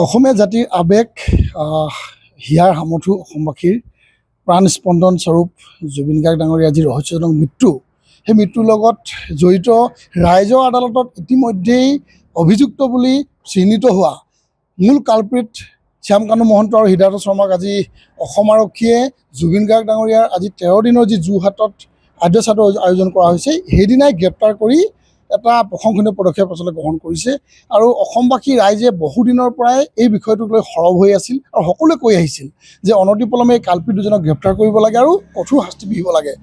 অসমীয়া জাতিৰ আৱেগ হিয়াৰ সামৰ্থো অসমবাসীৰ প্ৰাণ স্পন্দন স্বৰূপ জুবিন গাৰ্গ ডাঙৰীয়াৰ যি ৰহস্যজনক মৃত্যু, সেই মৃত্যুৰ লগত জড়িত ৰাইজৰ আদালতত ইতিমধ্যেই অভিযুক্ত বুলি চিহ্নিত হোৱা মূল কালপ্ৰিট শ্যামকানু মহন্ত আৰু হৃদায়ত শৰ্মাক আজি অসম আৰক্ষীয়ে জুবিন গাৰ্গ ডাঙৰীয়াৰ আজি 13 দিনৰ যি যোৰহাটত আদ্যশ্ৰাদ্ধ আয়োজন কৰা হৈছে, সেইদিনাই গ্ৰেপ্তাৰ কৰি এটা প্ৰশংসনীয় পদক্ষেপ আচলতে গ্ৰহণ কৰিছে। আৰু অসমবাসী ৰাইজে বহুদিনৰ পৰাই এই বিষয়টোক লৈ সৰব হৈ আছিল আৰু সকলোৱে কৈ আহিছিল যে অনতিপলমে এই কালপিত দুজনক গ্ৰেপ্তাৰ কৰিব লাগে আৰু কঠোৰ শাস্তি বিহিব লাগে।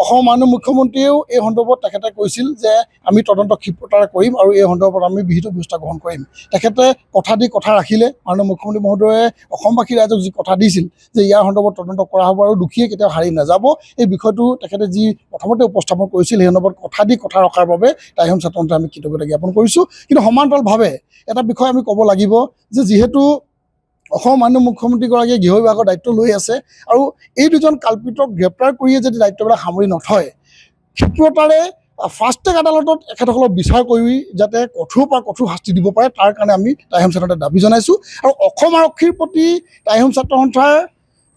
অসমৰ মাননীয় মুখ্যমন্ত্ৰীয়েও এই সন্দৰ্ভত তেখেতে কৈছিল যে আমি তদন্ত ক্ষিপ্ৰতাৰে কৰিম আৰু এই সন্দৰ্ভত আমি বিহিত ব্যৱস্থা গ্ৰহণ কৰিম। তেখেতে কথা দি কথা ৰাখিলে। মাননীয় মুখ্যমন্ত্ৰী মহোদয়ে অসমবাসী ৰাইজক যি কথা দিছিল যে ইয়াৰ সন্দৰ্ভত তদন্ত কৰা হ'ব আৰু দোষীয়ে কেতিয়াও হাৰি নাযাব, এই বিষয়টো তেখেতে যি প্ৰথমতে উপস্থাপন কৰিছিল সেই সন্দৰ্ভত কথা দি কথা ৰখাৰ বাবে টাইহোম ছাত্ৰসন্থাই আমি কৃতজ্ঞতা জ্ঞাপন কৰিছোঁ। কিন্তু সমান্তৰালভাৱে এটা বিষয় আমি ক'ব লাগিব যে যিহেতু অসমৰ মাননীয় মুখ্যমন্ত্ৰীগৰাকীয়ে গৃহ বিভাগৰ দায়িত্ব লৈ আছে আৰু এই দুজন কালপিতক গ্ৰেপ্তাৰ কৰিয়ে যদি দায়িত্ববিলাক সামৰি নথয়, ক্ষিপ্ৰতাৰে ফাষ্ট ট্ৰেক আদালতত এখেতসকলক বিচাৰ কৰি যাতে কঠোৰ পৰা কঠোৰ শাস্তি দিব পাৰে, তাৰ কাৰণে আমি টাইহোম ছাত্ৰসন্থাই দাবী জনাইছোঁ। আৰু অসম আৰক্ষীৰ প্ৰতি টাইহোম ছাত্ৰসন্থাৰ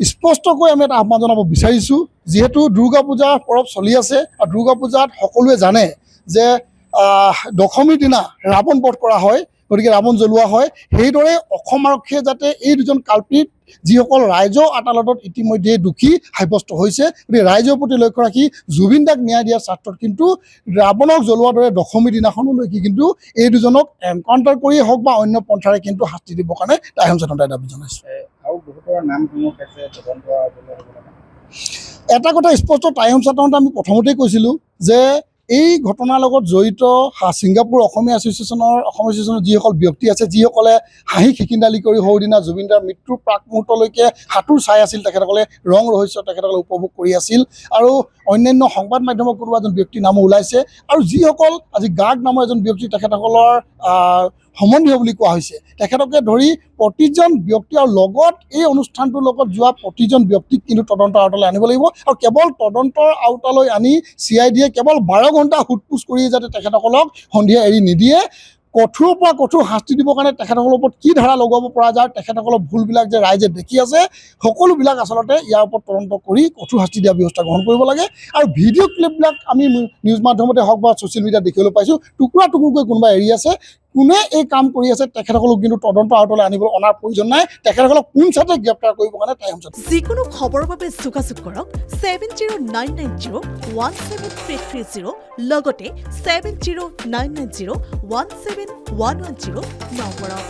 স্পষ্টকৈ আমি এটা আহ্বান জনাব বিচাৰিছোঁ। যিহেতু দুৰ্গা পূজাৰ পৰৱ চলি আছে আৰু দুৰ্গা পূজাত সকলোৱে জানে যে দশমীৰ দিনা ৰাৱণ বধ কৰা হয়, গতিকে ৰাৱণ জ্বলোৱা হয়। সেইদৰে অসম আৰক্ষীয়ে যাতে এই দুজন কালপিত যিসকল ৰাইজৰ আদালতত ইতিমধ্যে দোষী সাব্যস্ত হৈছে, গতিকে ৰাইজৰ প্ৰতি লক্ষ্য ৰাখি জুবিন দাক ন্যায় দিয়াৰ স্বাৰ্থত কিন্তু ৰাৱণক জ্বলোৱাৰ দৰে দশমী দিনাখনলৈকে কিন্তু এই দুজনক এনকাউণ্টাৰ কৰিয়েই হওক বা অন্য পন্থাৰে কিন্তু শাস্তি দিবৰ কাৰণে টাইহোম ছাত্ৰসন্থাই দাবী জনাইছে। এটা কথা স্পষ্ট, টাইহোম ছাত্ৰসন্থাই আমি প্ৰথমতেই কৈছিলোঁ যে এই ঘটনাৰ লগত জড়িত ছিংগাপুৰ অসমীয়া এছ'চিয়েশ্যনৰ যিসকল ব্যক্তি আছে, যিসকলে হাঁহি খিকিন্দালি কৰি সৰুদিনা জুবিন দাৰ মৃত্যুৰ প্ৰাক মুহূৰ্তলৈকে সাঁতোৰ চাই আছিল, তেখেতসকলে ৰং ৰহস্য তেখেতসকলে উপভোগ কৰি আছিল আৰু অন্যান্য সংবাদ মাধ্যমৰ কোনোবা এজন ব্যক্তিৰ নামো ওলাইছে আৰু যিসকল আজি গাৰ্গ নামৰ এজন ব্যক্তি তেখেতসকলৰ সম্বন্ধীয় বুলি কোৱা হৈছে, তেখেতকে ধৰি প্ৰতিজন ব্যক্তি আৰু লগত এই অনুষ্ঠানটোৰ লগত যোৱা প্ৰতিজন ব্যক্তিক কিন্তু তদন্তৰ আওতালৈ আনিব লাগিব। আৰু কেৱল তদন্তৰ আওতালৈ আনি CIDয়ে কেৱল 12 ঘণ্টা সোধ-পোছ কৰি যাতে তেখেতসকলক সন্ধিয়া এৰি নিদিয়ে, কঠোৰৰ পৰা কঠোৰ শাস্তি দিবৰ কাৰণে তেখেতসকলৰ ওপৰত কি ধাৰা লগাব পৰা যায়, তেখেতসকলৰ ভুলবিলাক যে ৰাইজে দেখি আছে, সকলোবিলাক আচলতে ইয়াৰ ওপৰত তদন্ত কৰি কঠোৰ শাস্তি দিয়াৰ ব্যৱস্থা গ্ৰহণ কৰিব লাগে। আৰু ভিডিঅ' ক্লিপবিলাক আমি নিউজ মাধ্যমতে হওক বা ছ'চিয়েল মিডিয়াত দেখিবলৈ পাইছোঁ, টুকুৰা টুকুৰকৈ কোনোবা এৰি আছে। কোনে এই কাম কৰি আছে তেখেতসকলক কিন্তু তদন্ত আওতালৈ অনাৰ প্ৰয়োজন নাই। তেখেতসকলক পোনছাতে গ্ৰেপ্তাৰ কৰিবৰ কাৰণে টাইহোম ছাত্ৰসন্থাই যিকোনো খবৰৰ বাবে যোগাযোগ কৰক 7099017330 লগতে 7099017110 নম্বৰত।